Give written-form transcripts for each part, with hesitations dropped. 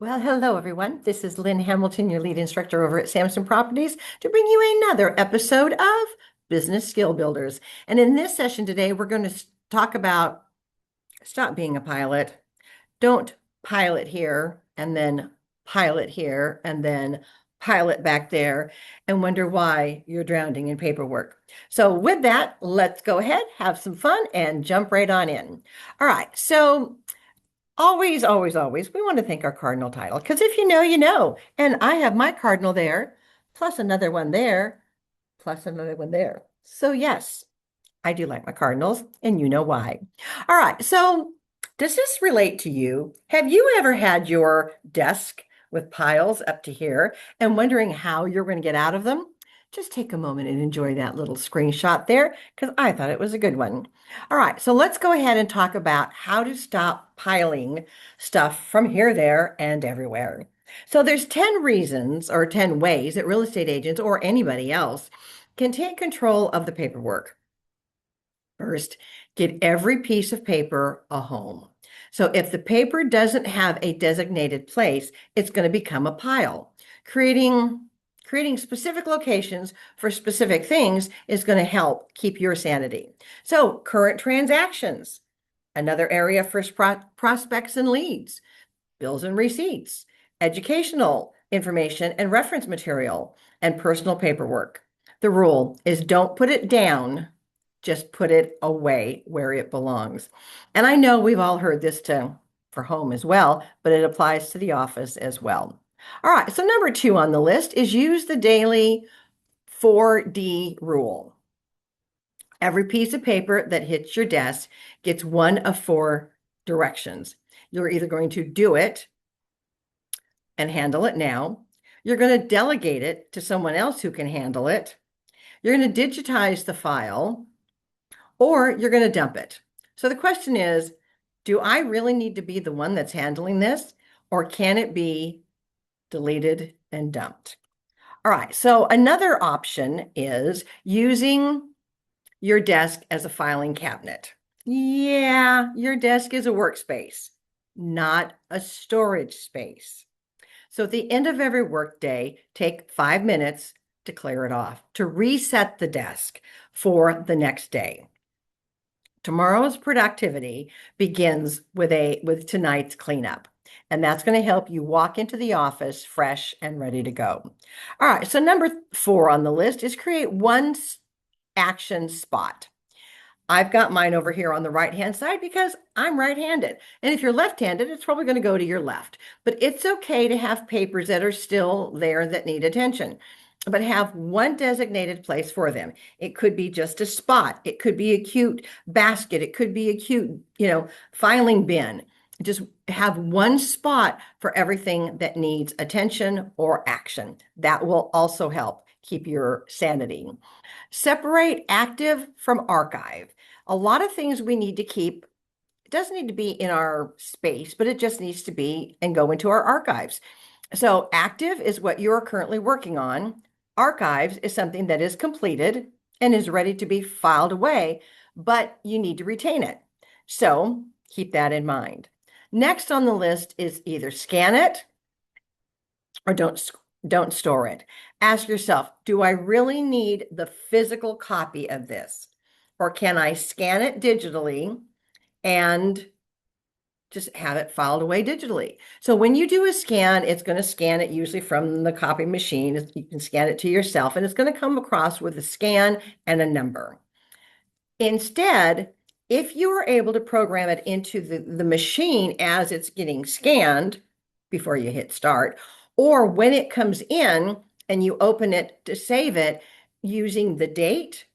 Well, hello everyone. This is Lynn Hamilton, your lead instructor over at Samson Properties, to bring you another episode of Business Skill Builders. And in this session today, we're going to talk about stop being a pilot. Don't pilot here and then pilot here and then pilot back there and wonder why you're drowning in paperwork. So with that, let's go ahead, have some fun, and jump right on in. All right. So always, always, always, we want to thank our cardinal title because if you know, you know. And I have my cardinal there, plus another one there, plus another one there. So, yes, I do like my cardinals, and you know why. All right. So, does this relate to you? Have you ever had your desk with piles up to here and wondering how you're going to get out of them? Just take a moment and enjoy that little screenshot there because I thought it was a good one. All right, so let's go ahead and talk about how to stop piling stuff from here, there, and everywhere. So there's 10 reasons or 10 ways that real estate agents or anybody else can take control of the paperwork. First, get every piece of paper a home. So if the paper doesn't have a designated place, it's going to become a pile. Creating specific locations for specific things is going to help keep your sanity. So current transactions, another area for prospects and leads, bills and receipts, educational information and reference material, and personal paperwork. The rule is don't put it down, just put it away where it belongs. And I know we've all heard this for home as well, but it applies to the office as well. All right, so number 2 on the list is use the daily 4D rule. Every piece of paper that hits your desk gets one of 4 directions. You're either going to do it and handle it now, you're going to delegate it to someone else who can handle it, you're going to digitize the file, or you're going to dump it. So the question is, do I really need to be the one that's handling this, or can it be deleted and dumped? All right, so another option is using your desk as a filing cabinet. Yeah, your desk is a workspace, not a storage space. So at the end of every workday, take 5 minutes to clear it off, to reset the desk for the next day. Tomorrow's productivity begins with tonight's cleanup. And that's going to help you walk into the office fresh and ready to go. All right, so number 4 on the list is create one action spot. I've got mine over here on the right-hand side because I'm right-handed. And if you're left-handed, it's probably going to go to your left. But it's okay to have papers that are still there that need attention, but have one designated place for them. It could be just a spot. It could be a cute basket. It could be a cute, filing bin. Just have one spot for everything that needs attention or action. That will also help keep your sanity. Separate active from archive. A lot of things we need to keep, it doesn't need to be in our space, but it just needs to be and go into our archives. So active is what you're currently working on. Archives is something that is completed and is ready to be filed away, but you need to retain it. So keep that in mind. Next on the list is either scan it or don't store it. Ask yourself, do I really need the physical copy of this? Or can I scan it digitally and just have it filed away digitally? So when you do a scan, it's going to scan it usually from the copy machine. You can scan it to yourself, and it's going to come across with a scan and a number. Instead, if you are able to program it into the machine as it's getting scanned before you hit start, or when it comes in and you open it to save it using the date,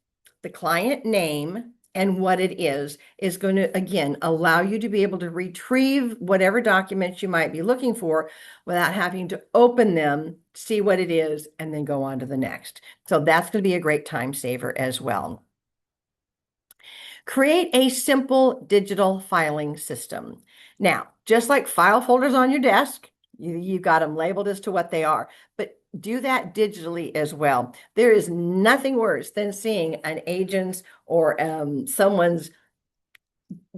the client name, and what it is going to, again, allow you to be able to retrieve whatever documents you might be looking for without having to open them, see what it is, and then go on to the next. So that's going to be a great time saver as well. Create a simple digital filing system. Now, just like file folders on your desk, you got them labeled as to what they are, but do that digitally as well. There is nothing worse than seeing an agent's or someone's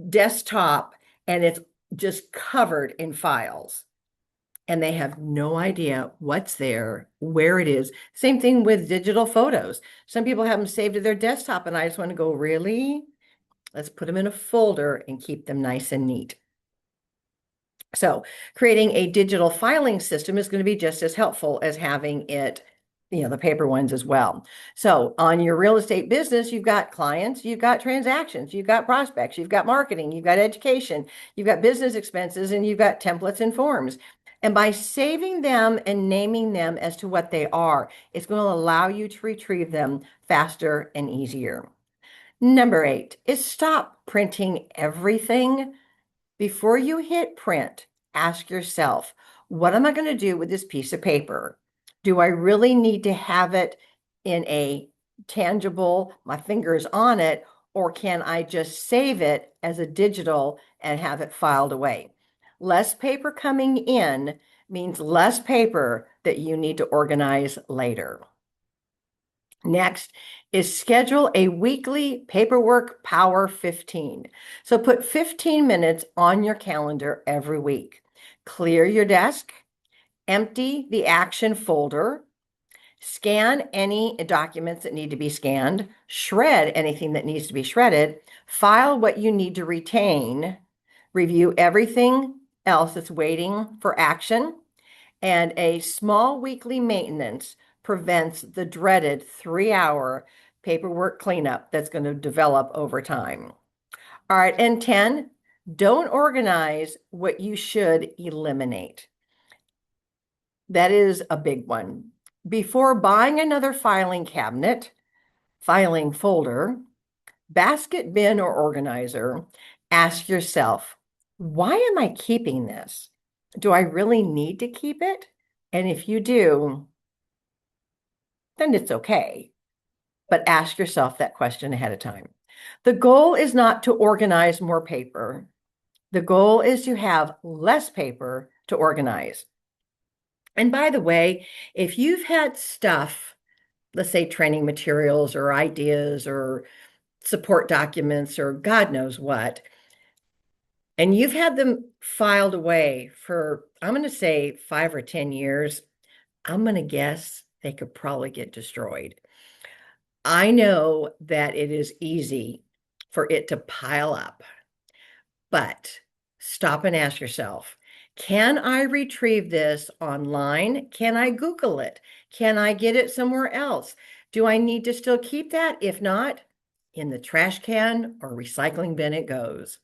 desktop and it's just covered in files. and they have no idea what's there, where it is. Same thing with digital photos. Some people have them saved to their desktop, and I just want to go, really? Let's put them in a folder and keep them nice and neat. So creating a digital filing system is going to be just as helpful as having it, the paper ones as well. So on your real estate business, you've got clients, you've got transactions, you've got prospects, you've got marketing, you've got education, you've got business expenses, and you've got templates and forms. And by saving them and naming them as to what they are, it's going to allow you to retrieve them faster and easier. Number 8 is stop printing everything. Before you hit print, ask yourself, what am I going to do with this piece of paper? Do I really need to have it in a tangible, my fingers on it, or can I just save it as a digital and have it filed away? Less paper coming in means less paper that you need to organize later. Next is schedule a weekly paperwork power 15. So put 15 minutes on your calendar every week. Clear your desk, empty the action folder, scan any documents that need to be scanned, shred anything that needs to be shredded, file what you need to retain, review everything else that's waiting for action, and a small weekly maintenance prevents the dreaded 3-hour paperwork cleanup that's going to develop over time. All right, and 10, don't organize what you should eliminate. That is a big one. Before buying another filing cabinet, filing folder, basket bin, or organizer, ask yourself, why am I keeping this? Do I really need to keep it? And if you do, then it's okay. But ask yourself that question ahead of time. The goal is not to organize more paper. The goal is to have less paper to organize. And by the way, if you've had stuff, let's say training materials or ideas or support documents or God knows what, and you've had them filed away for, I'm going to say 5 or 10 years, I'm going to guess they could probably get destroyed. I know that it is easy for it to pile up, but stop and ask yourself, can I retrieve this online? Can I Google it? Can I get it somewhere else? Do I need to still keep that? If not, in the trash can or recycling bin it goes.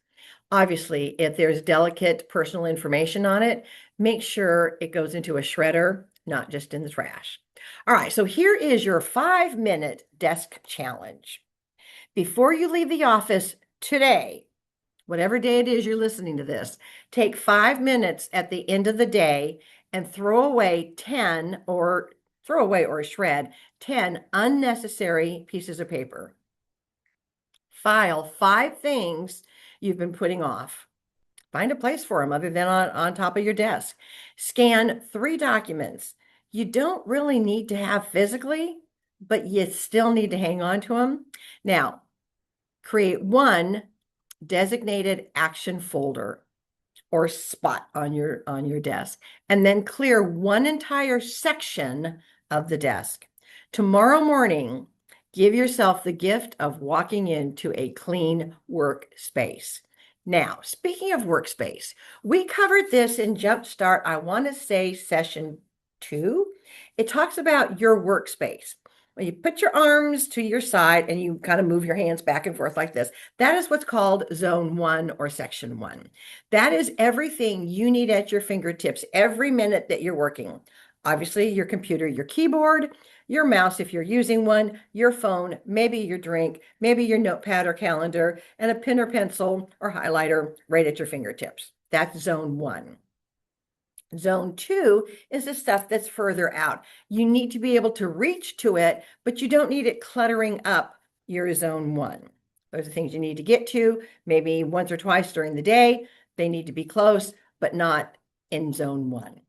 Obviously, if there's delicate personal information on it, make sure it goes into a shredder, not just in the trash. All right, so here is your 5-minute desk challenge. Before you leave the office today, whatever day it is you're listening to this, take 5 minutes at the end of the day and throw away or shred 10 unnecessary pieces of paper. File 5 things you've been putting off. Find a place for them other than on top of your desk. Scan 3 documents you don't really need to have physically, but you still need to hang on to them. Now, create 1 designated action folder or spot on your desk, and then clear 1 entire section of the desk. Tomorrow morning, give yourself the gift of walking into a clean workspace. Now, speaking of workspace, we covered this in Jumpstart, I want to say session 2. It talks about your workspace. When you put your arms to your side and you kind of move your hands back and forth like this, that is what's called zone 1 or section 1. That is everything you need at your fingertips every minute that you're working. Obviously, your computer, your keyboard, your mouse if you're using one, your phone, maybe your drink, maybe your notepad or calendar, and a pen or pencil or highlighter right at your fingertips. That's zone 1. Zone 2 is the stuff that's further out. You need to be able to reach to it, but you don't need it cluttering up your zone 1. Those are things you need to get to, maybe once or twice during the day. They need to be close, but not in zone 1.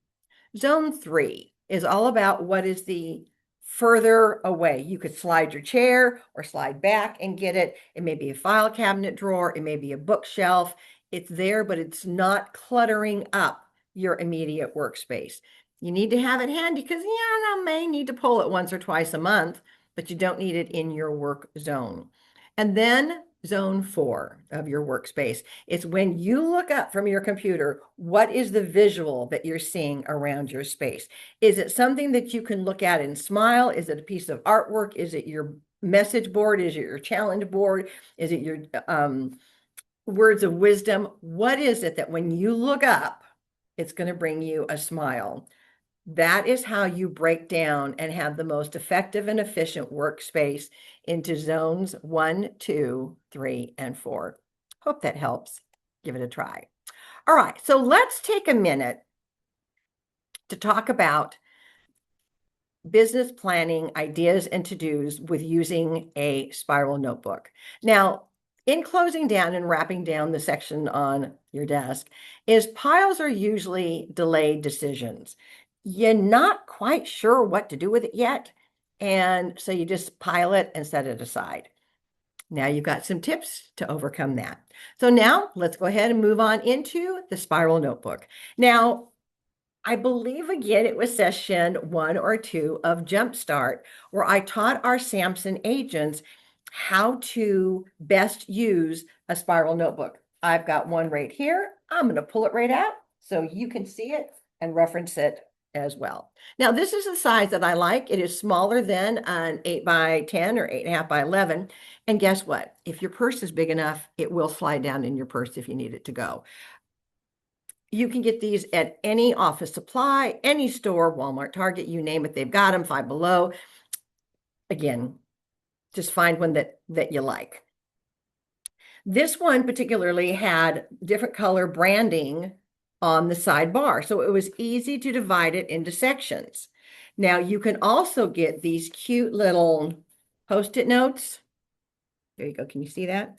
Zone 3 is all about what is the further away. You could slide your chair or slide back and get it. It may be a file cabinet drawer. It may be a bookshelf. It's there, but it's not cluttering up your immediate workspace. You need to have it handy because you may need to pull it once or twice a month, but you don't need it in your work zone. And then zone 4 of your workspace. It's when you look up from your computer, what is the visual that you're seeing around your space? Is it something that you can look at and smile? Is it a piece of artwork? Is it your message board? Is it your challenge board? Is it your words of wisdom? What is it that when you look up, it's going to bring you a smile? That is how you break down and have the most effective and efficient workspace into zones 1, 2, 3, and 4. Hope that helps. Give it a try. All right, so let's take a minute to talk about business planning ideas and to-dos with using a spiral notebook. Now, in closing down and wrapping down the section on your desk, is piles are usually delayed decisions. You're not quite sure what to do with it yet, and so you just pile it and set it aside. Now you've got some tips to overcome that. So now let's go ahead and move on into the spiral notebook. Now, I believe again it was session 1 or 2 of Jumpstart, where I taught our Samson agents how to best use a spiral notebook. I've got one right here. I'm going to pull it right out so you can see it and reference it as well. Now, this is the size that I like. It is smaller than an 8 by 10 or 8.5 by 11. And guess what? If your purse is big enough, it will slide down in your purse if you need it to go. You can get these at any office supply, any store, Walmart, Target, you name it, they've got them, Five Below. Again, just find one that you like. This one particularly had different color branding on the sidebar, so it was easy to divide it into sections. Now, you can also get these cute little Post-it notes. There you go. Can you see that?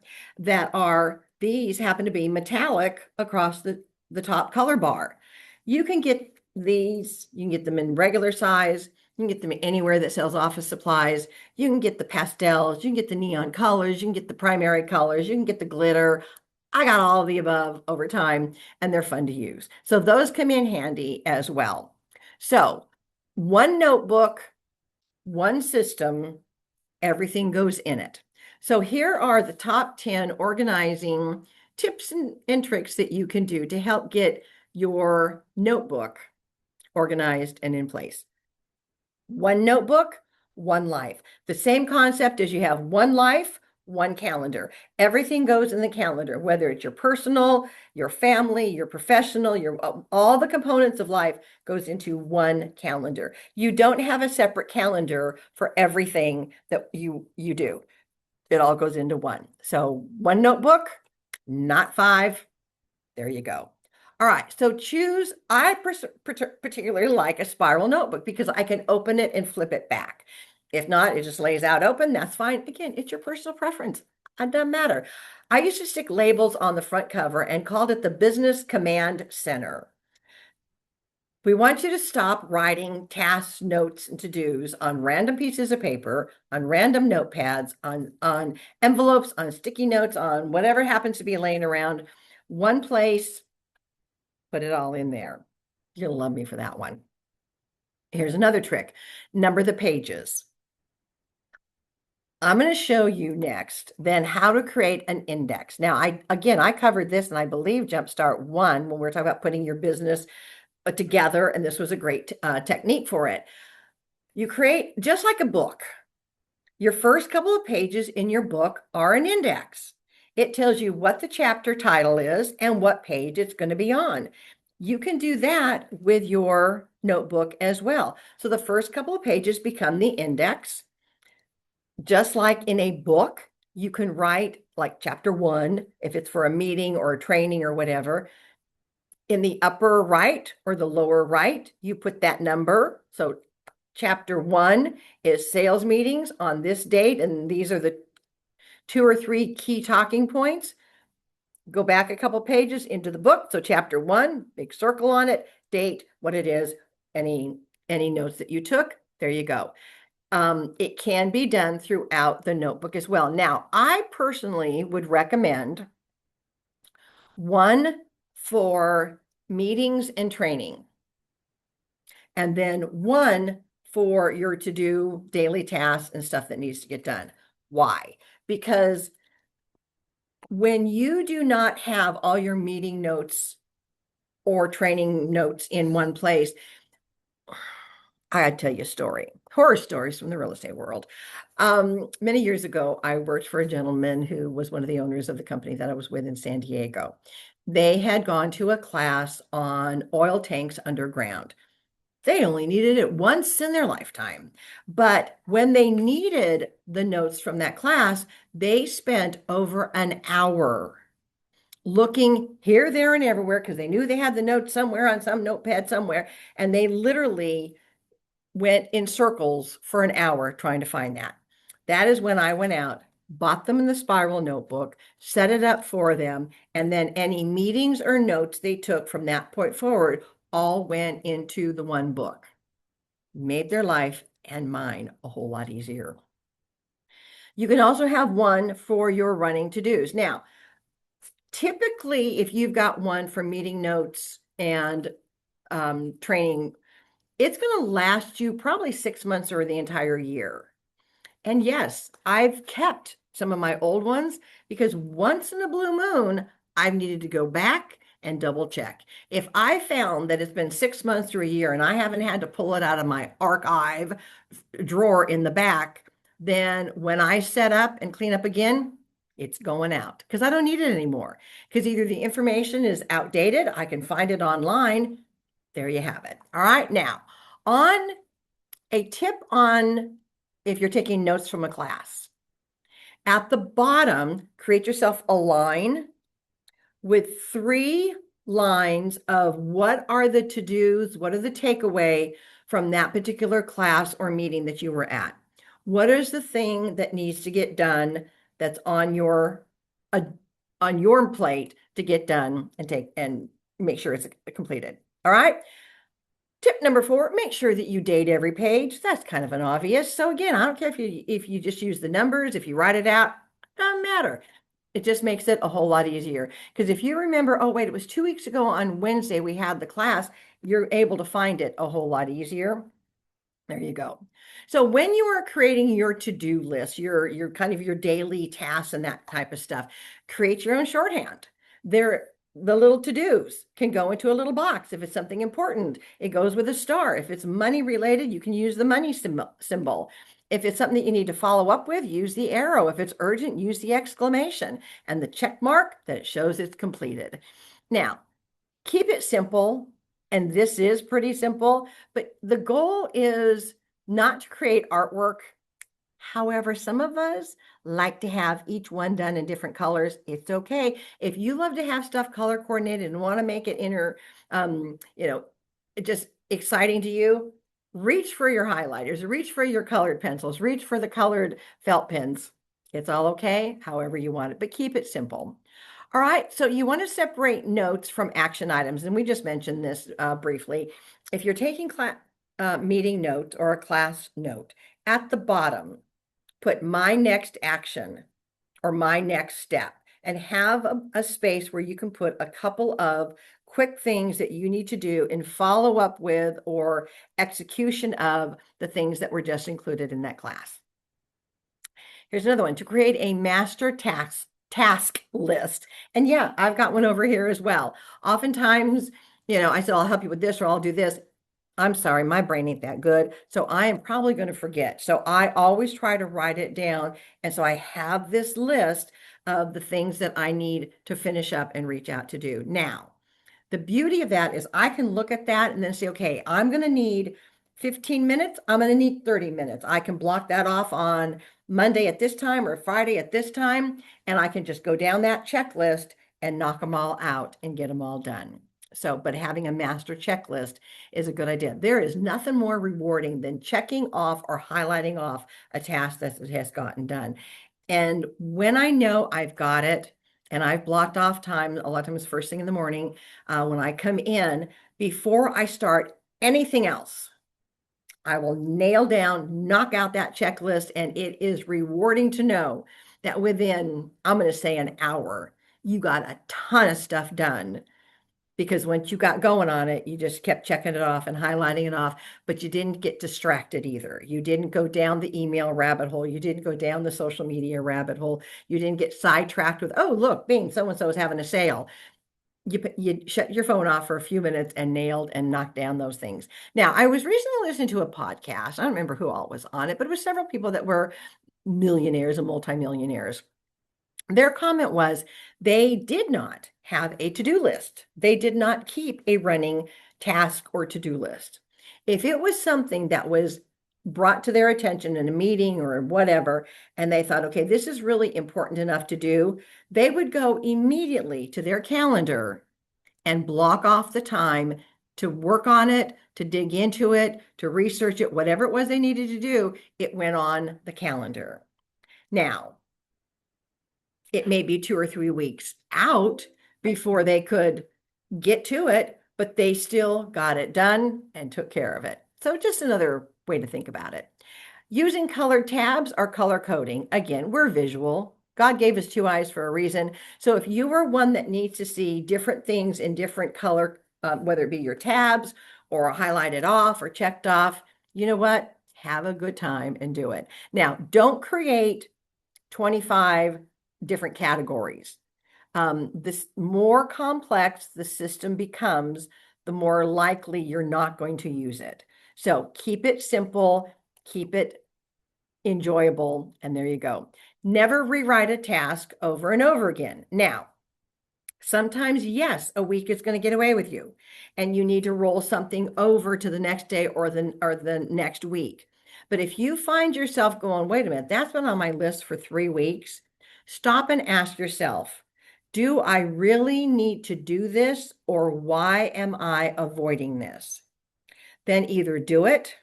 These happen to be metallic across the top color bar. You can get these, you can get them in regular size. You can get them anywhere that sells office supplies. You can get the pastels. You can get the neon colors. You can get the primary colors. You can get the glitter. I got all of the above over time, and they're fun to use. So those come in handy as well. So one notebook, one system, everything goes in it. So here are the top 10 organizing tips and tricks that you can do to help get your notebook organized and in place. One notebook, one life. The same concept as you have one life, one calendar. Everything goes in the calendar, whether it's your personal, your family, your professional, all the components of life goes into one calendar. You don't have a separate calendar for everything that you do. It all goes into one. So one notebook, not 5. There you go. All right, so I particularly like a spiral notebook because I can open it and flip it back. If not, it just lays out open. That's fine. Again, it's your personal preference. It doesn't matter. I used to stick labels on the front cover and called it the Business Command Center. We want you to stop writing tasks, notes, and to-dos on random pieces of paper, on random notepads, on envelopes, on sticky notes, on whatever happens to be laying around. One place, put it all in there. You'll love me for that one. Here's another trick. Number the pages. I'm going to show you next then how to create an index. Now, I covered this, and I believe Jumpstart 1 when we were talking about putting your business together, and this was a great technique for it. You create, just like a book, your first couple of pages in your book are an index. It tells you what the chapter title is and what page it's going to be on. You can do that with your notebook as well. So the first couple of pages become the index. Just like in a book, you can write like chapter 1, if it's for a meeting or a training or whatever. In the upper right or the lower right, you put that number. So chapter 1 is sales meetings on this date, and these are the 2 or 3 key talking points. Go back a couple pages into the book. So chapter 1, big circle on it, date, what it is, any notes that you took. There you go. It can be done throughout the notebook as well. Now, I personally would recommend one for meetings and training, and then one for your to-do daily tasks and stuff that needs to get done. Why? Because when you do not have all your meeting notes or training notes in one place, I gotta tell you a story, horror stories from the real estate world. Many years ago, I worked for a gentleman who was one of the owners of the company that I was with in San Diego. They had gone to a class on oil tanks underground. They only needed it once in their lifetime. But when they needed the notes from that class, they spent over an hour looking here, there, and everywhere because they knew they had the notes somewhere on some notepad somewhere. And they literally went in circles for an hour trying to find that. That is when I went out, bought them in the spiral notebook, set it up for them, and then any meetings or notes they took from that point forward all went into the one book. Made their life and mine a whole lot easier. You can also have one for your running to-dos. Now, typically, if you've got one for meeting notes and training, it's going to last you probably 6 months or the entire year. And yes, I've kept some of my old ones because once in a blue moon, I've needed to go back and double check. If I found that it's been 6 months or a year and I haven't had to pull it out of my archive drawer in the back, then when I set up and clean up again, it's going out because I don't need it anymore. Because either the information is outdated, I can find it online. There you have it. All right. Now, on a tip on if you're taking notes from a class, at the bottom, create yourself a line with 3 lines of what are the to-dos, what are the takeaway from that particular class or meeting that you were at. What is the thing that needs to get done that's on your plate to get done and make sure it's completed. All right. Tip number 4, make sure that you date every page. That's kind of an obvious. So again, I don't care if you just use the numbers, if you write it out, doesn't matter. It just makes it a whole lot easier. Because if you remember, oh, wait, it was 2 weeks ago on Wednesday we had the class, you're able to find it a whole lot easier. There you go. So when you are creating your to-do list, your kind of your daily tasks and that type of stuff, create your own shorthand. The little to-dos can go into a little box. If it's something important, it goes with a star. If it's money related, you can use the money symbol. If it's something that you need to follow up with, use the arrow. If it's urgent, use the exclamation and the check mark that it shows it's completed. Now, keep it simple. And this is pretty simple, but the goal is not to create artwork. However, some of us like to have each one done in different colors. It's okay. If you love to have stuff color coordinated and want to make it just exciting to you, reach for your highlighters, reach for your colored pencils, reach for the colored felt pens. It's all okay, however you want it, but keep it simple. All right, so you want to separate notes from action items, and we just mentioned this briefly. If you're taking meeting notes or a class note, at the bottom, put my next action or my next step, and have a space where you can put a couple of quick things that you need to do and follow up with or execution of the things that were just included in that class. Here's another one, to create a master task list. And yeah, I've got one over here as well. Oftentimes, I say, I'll help you with this or I'll do this. I'm sorry, my brain ain't that good. So I am probably going to forget. So I always try to write it down. And so I have this list of the things that I need to finish up and reach out to do. Now, the beauty of that is I can look at that and then say, okay, I'm going to need 15 minutes. I'm going to need 30 minutes. I can block that off on Monday at this time or Friday at this time, and I can just go down that checklist and knock them all out and get them all done. So, but having a master checklist is a good idea. There is nothing more rewarding than checking off or highlighting off a task that has gotten done. And when I know I've got it and I've blocked off time, a lot of times first thing in the morning, when I come in, before I start anything else, I will nail down, knock out that checklist, and it is rewarding to know that within, I'm going to say an hour, you got a ton of stuff done because once you got going on it, you just kept checking it off and highlighting it off, but you didn't get distracted either. You didn't go down the email rabbit hole. You didn't go down the social media rabbit hole. You didn't get sidetracked with, oh, look, Bing, so-and-so is having a sale. You shut your phone off for a few minutes and nailed and knocked down those things. Now, I was recently listening to a podcast. I don't remember who all was on it, but it was several people that were millionaires and multimillionaires. Their comment was they did not have a to-do list. They did not keep a running task or to-do list. If it was something that was brought to their attention in a meeting or whatever, and they thought, okay, this is really important enough to do, they would go immediately to their calendar and block off the time to work on it, to dig into it, to research it, whatever it was they needed to do, it went on the calendar. Now, it may be 2 or 3 weeks out before they could get to it, but they still got it done and took care of it. So just another way to think about it. Using colored tabs or color coding. Again, we're visual. God gave us two eyes for a reason. So if you are one that needs to see different things in different color, whether it be your tabs or highlighted off or checked off, you know what? Have a good time and do it. Now, don't create 25 different categories. This more complex the system becomes, the more likely you're not going to use it. So keep it simple, keep it enjoyable, and there you go. Never rewrite a task over and over again. Now, sometimes, yes, a week is going to get away with you, and you need to roll something over to the next day or the next week. But if you find yourself going, wait a minute, that's been on my list for 3 weeks, stop and ask yourself, do I really need to do this, or why am I avoiding this? Then either do it,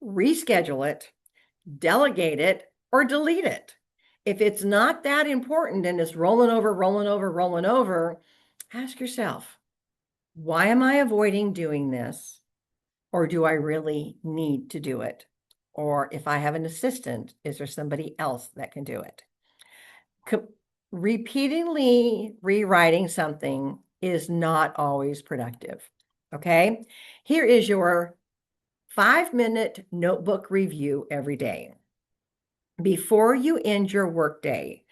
reschedule it, delegate it, or delete it. If it's not that important and it's rolling over, rolling over, rolling over, ask yourself, why am I avoiding doing this? Or do I really need to do it? Or if I have an assistant, is there somebody else that can do it? Repeatedly rewriting something is not always productive. Okay, here is your 5-minute notebook review every day. Before you end your workday,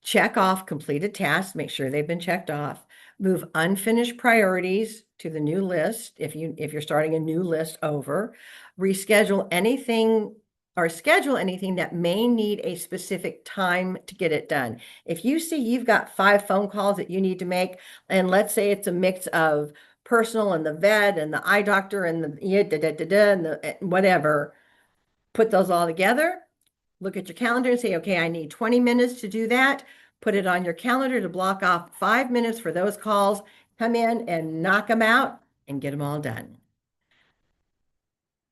check off completed tasks, make sure they've been checked off. Move unfinished priorities to the new list if you're starting a new list over. Reschedule anything or schedule anything that may need a specific time to get it done. If you see you've got 5 phone calls that you need to make, and let's say it's a mix of personal and the vet and the eye doctor and the whatever, put those all together. Look at your calendar and say, okay, I need 20 minutes to do that. Put it on your calendar to block off 5 minutes for those calls. Come in and knock them out and get them all done.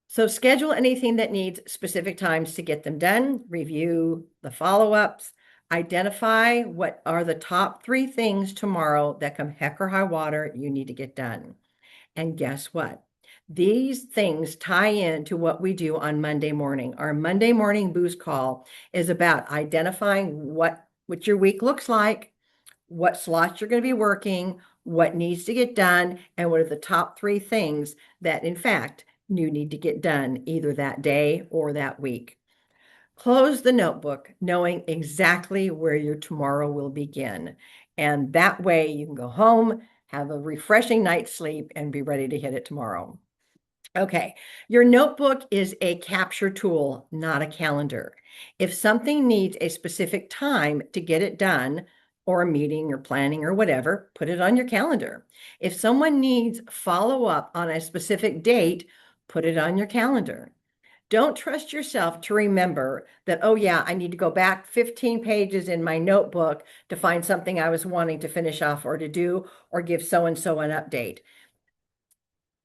So schedule anything that needs specific times to get them done. Review the follow-ups. Identify what are the top 3 things tomorrow that come heck or high water you need to get done. And guess what? These things tie into what we do on Monday morning. Our Monday morning boost call is about identifying what your week looks like, what slots you're going to be working, what needs to get done, and what are the top 3 things that, in fact, you need to get done either that day or that week. Close the notebook knowing exactly where your tomorrow will begin. And that way you can go home, have a refreshing night's sleep, and be ready to hit it tomorrow. Okay, your notebook is a capture tool, not a calendar. If something needs a specific time to get it done, or a meeting or planning or whatever, put it on your calendar. If someone needs follow-up on a specific date, put it on your calendar. Don't trust yourself to remember that, oh yeah, I need to go back 15 pages in my notebook to find something I was wanting to finish off or to do or give so-and-so an update.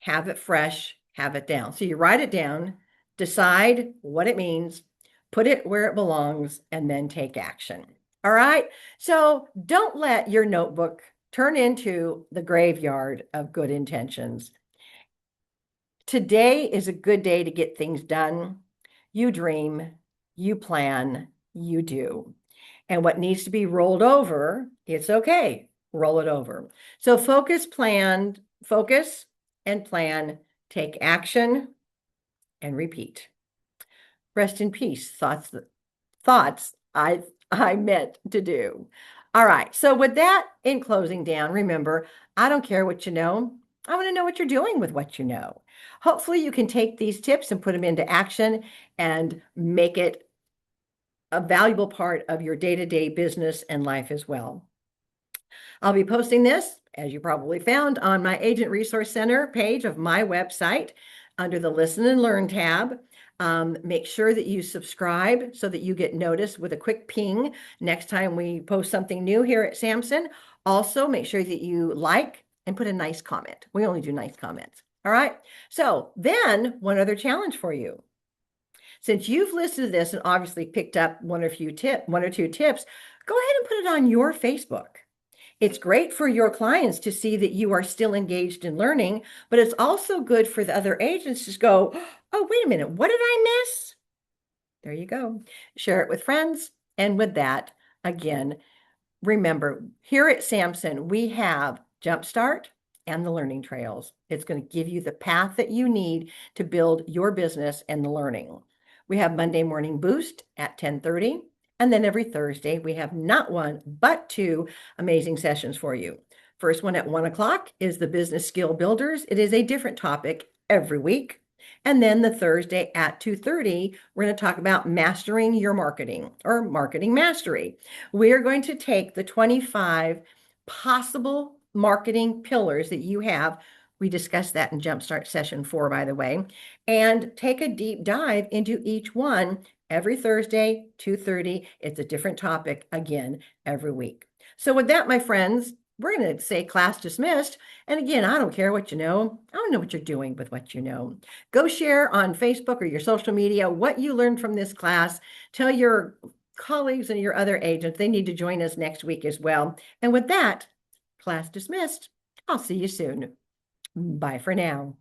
Have it fresh, have it down. So you write it down, decide what it means, put it where it belongs, and then take action. All right? So don't let your notebook turn into the graveyard of good intentions. Today is a good day to get things done. You dream, you plan, you do. And what needs to be rolled over, it's okay. roll it over. So focus and plan, take action and repeat. Rest in peace. Thoughts I meant to do. All right. So with that in closing down, remember, I don't care what you know. I want to know what you're doing with what you know. Hopefully you can take these tips and put them into action and make it a valuable part of your day-to-day business and life as well. I'll be posting this, as you probably found, on my Agent Resource Center page of my website under the Listen and Learn tab. Make sure that you subscribe so that you get noticed with a quick ping next time we post something new here at Samson. Also, make sure that you like and put a nice comment. We only do nice comments. All right. So then one other challenge for you. Since you've listened to this and obviously picked up one or two tips, go ahead and put it on your Facebook. It's great for your clients to see that you are still engaged in learning, but it's also good for the other agents to go, oh, wait a minute, what did I miss? There you go. Share it with friends. And with that, again, remember, here at Samson, we have Jumpstart and the learning trails. It's going to give you the path that you need to build your business and the learning. We have Monday Morning Boost at 10:30. And then every Thursday, we have not one, but two amazing sessions for you. First one at 1 o'clock is the Business Skill Builders. It is a different topic every week. And then the Thursday at 2:30, we're going to talk about mastering your marketing or marketing mastery. We are going to take the 25 possible marketing pillars that you have. We discussed that in Jumpstart session 4, by the way, and take a deep dive into each one every Thursday, 2:30. It's a different topic again every week. So with that, my friends, we're going to say class dismissed. And again, I don't care what you know. I don't know what you're doing with what you know. Go share on Facebook or your social media what you learned from this class. Tell your colleagues and your other agents they need to join us next week as well. And with that, class dismissed. I'll see you soon. Bye for now.